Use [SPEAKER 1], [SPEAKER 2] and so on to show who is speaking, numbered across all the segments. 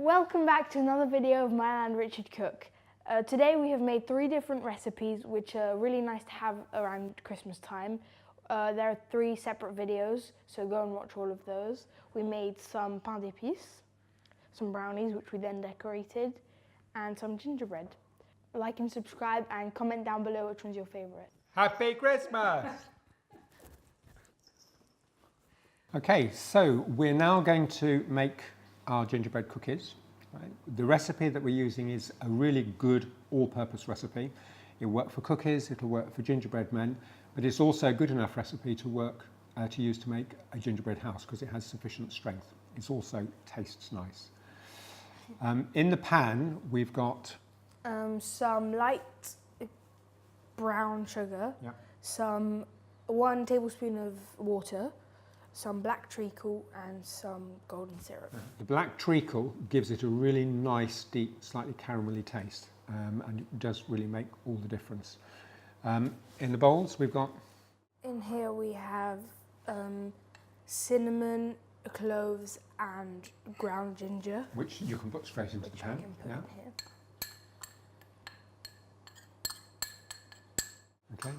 [SPEAKER 1] Welcome back to another video of Maelle Richard Cook. Today we have made 3 different recipes which are really nice to have around Christmas time. There are 3 separate videos, so go and watch all of those. We made some pain d'épices, some brownies which we then decorated, and some gingerbread. Like and subscribe and comment down below which one's your favourite.
[SPEAKER 2] Happy Christmas! Okay, so we're now going to make our gingerbread cookies. Right? The recipe that we're using is a really good all-purpose recipe. It'll work for cookies, it'll work for gingerbread men, but it's also a good enough recipe to work to use to make a gingerbread house because it has sufficient strength. It also tastes nice. In the pan we've got
[SPEAKER 1] some light brown sugar,
[SPEAKER 2] yep.
[SPEAKER 1] some 1 tablespoon of water, some black treacle and some golden syrup.
[SPEAKER 2] The black treacle gives it a really nice, deep, slightly caramelly taste, and it does really make all the difference. In the bowls we've got...
[SPEAKER 1] In here we have cinnamon, cloves and ground ginger.
[SPEAKER 2] Which you can put straight into the pan. Yeah. Okay,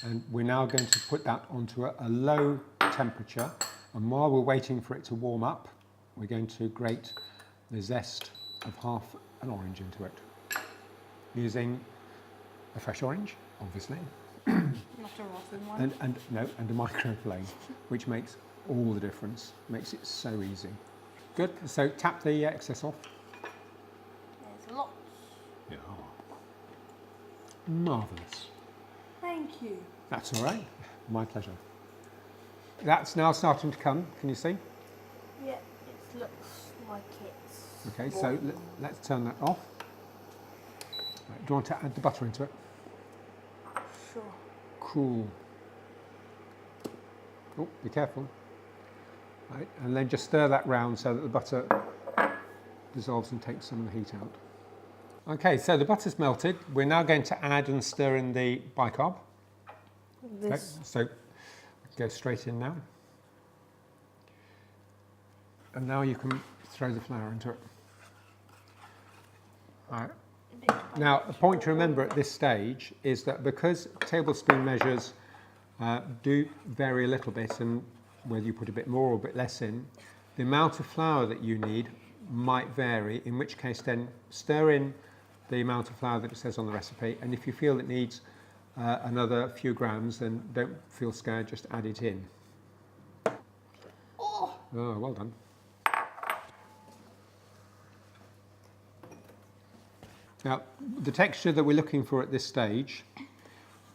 [SPEAKER 2] and we're now going to put that onto a low temperature, and while we're waiting for it to warm up, we're going to grate the zest of half an orange into it, using a fresh orange, obviously.
[SPEAKER 1] Not a rotten one.
[SPEAKER 2] And a microflame, which makes all the difference, makes it so easy. Good, so tap the excess off.
[SPEAKER 1] There's lots.
[SPEAKER 2] Yeah. Marvellous.
[SPEAKER 1] Thank you.
[SPEAKER 2] That's all right, my pleasure. That's now starting to come, can you see?
[SPEAKER 1] Yeah, it looks like it's...
[SPEAKER 2] Okay, so let's turn that off. Right, do you want to add the butter into it?
[SPEAKER 1] Sure.
[SPEAKER 2] Cool. Oh, be careful. Right, and then just stir that round so that the butter dissolves and takes some of the heat out. Okay, so the butter's melted. We're now going to add and stir in the bicarb. Okay, so go straight in now. And now you can throw the flour into it. All right. Now, a point to remember at this stage is that because tablespoon measures do vary a little bit, and whether you put a bit more or a bit less in, the amount of flour that you need might vary, in which case then stir in the amount of flour that it says on the recipe, and if you feel it needs another few grams, then don't feel scared, just add it in. Oh, well done. Now, the texture that we're looking for at this stage,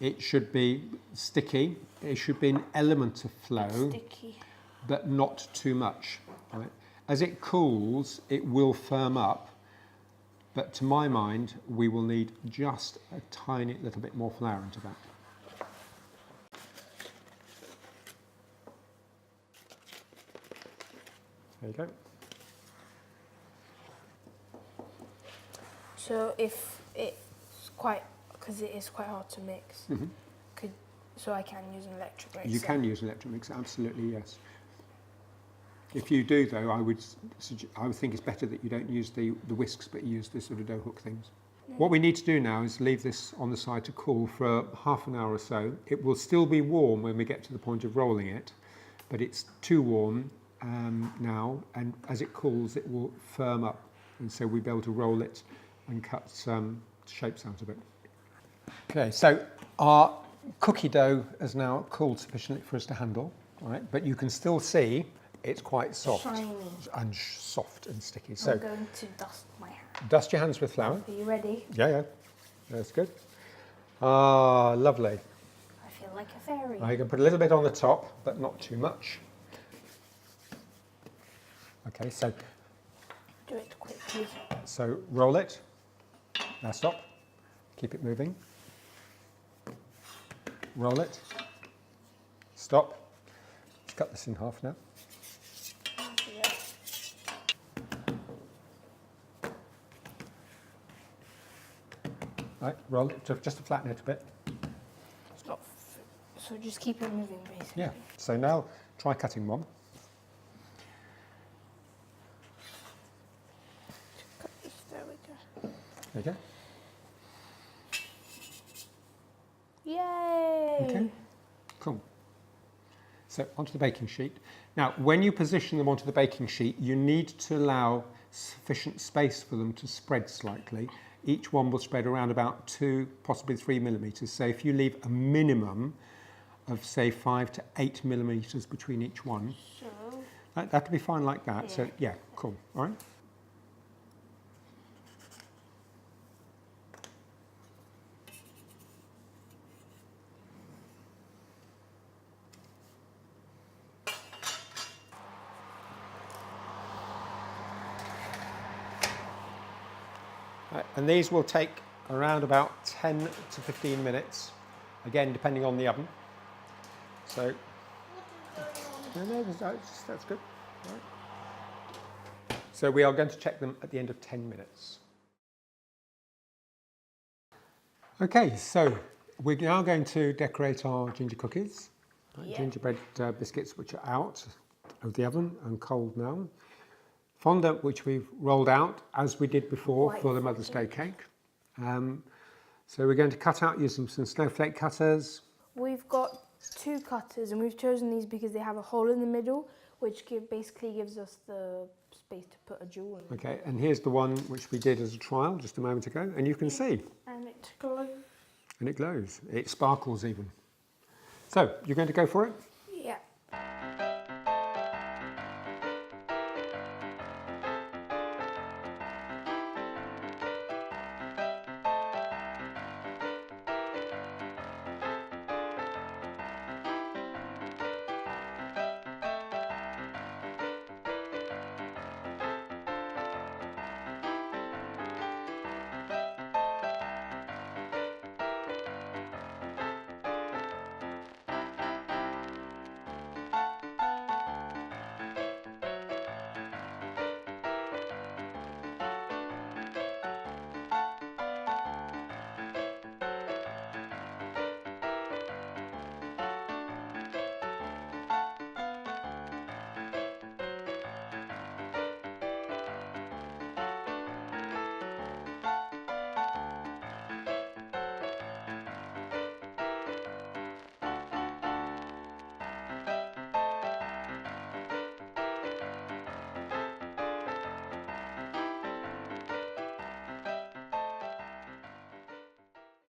[SPEAKER 2] it should be sticky, it should be an element of flow,
[SPEAKER 1] sticky,
[SPEAKER 2] but not too much. Right? As it cools, it will firm up, but to my mind, we will need just a tiny little bit more flour into that. There you go.
[SPEAKER 1] So if it's quite, because it is quite hard to mix, so I can use an electric mixer?
[SPEAKER 2] You can use an electric mixer, absolutely, yes. If you do, though, I would think it's better that you don't use the whisks, but you use the sort of dough hook things. What we need to do now is leave this on the side to cool for half an hour or so. It will still be warm when we get to the point of rolling it, but it's too warm now, and as it cools, it will firm up, and so we'll be able to roll it and cut some shapes out of it. Okay, so our cookie dough has now cooled sufficiently for us to handle, right? But you can still see it's quite soft.
[SPEAKER 1] Shiny.
[SPEAKER 2] And soft and sticky. So
[SPEAKER 1] I'm going to dust my hands.
[SPEAKER 2] Dust your hands with flour.
[SPEAKER 1] Are you ready?
[SPEAKER 2] Yeah, that's good. Ah, lovely.
[SPEAKER 1] I feel like a fairy.
[SPEAKER 2] Now you can put a little bit on the top, but not too much. Okay, so...
[SPEAKER 1] Do it quickly.
[SPEAKER 2] So roll it. Now stop. Keep it moving. Roll it. Stop. Let's cut this in half now.
[SPEAKER 1] Yeah.
[SPEAKER 2] Right, roll it just to flatten it a bit.
[SPEAKER 1] Stop. So just keep it moving, basically.
[SPEAKER 2] Yeah. So now try cutting one. There you go.
[SPEAKER 1] Yay!
[SPEAKER 2] Okay, cool. So onto the baking sheet. Now, when you position them onto the baking sheet, you need to allow sufficient space for them to spread slightly. Each one will spread around about 2, possibly 3 millimetres. So if you leave a minimum of, say, 5 to 8 millimetres between each one,
[SPEAKER 1] So
[SPEAKER 2] that'll be fine like that.
[SPEAKER 1] Yeah.
[SPEAKER 2] So yeah, cool. All right. And these will take around about 10 to 15 minutes, again depending on the oven. So, that's good. All right. So we are going to check them at the end of 10 minutes. Okay, so we're now going to decorate our ginger cookies,
[SPEAKER 1] Yeah.
[SPEAKER 2] gingerbread biscuits, which are out of the oven and cold now. Fondant, which we've rolled out as we did before
[SPEAKER 1] White
[SPEAKER 2] for the Mother's Day cake. So we're going to cut out using some snowflake cutters.
[SPEAKER 1] we've got 2 cutters, and we've chosen these because they have a hole in the middle, which basically gives us the space to put a jewel in.
[SPEAKER 2] Okay, and here's the one which we did as a trial just a moment ago, and you can see.
[SPEAKER 1] And it glows.
[SPEAKER 2] And it glows. It sparkles even. So, you're going to go for it?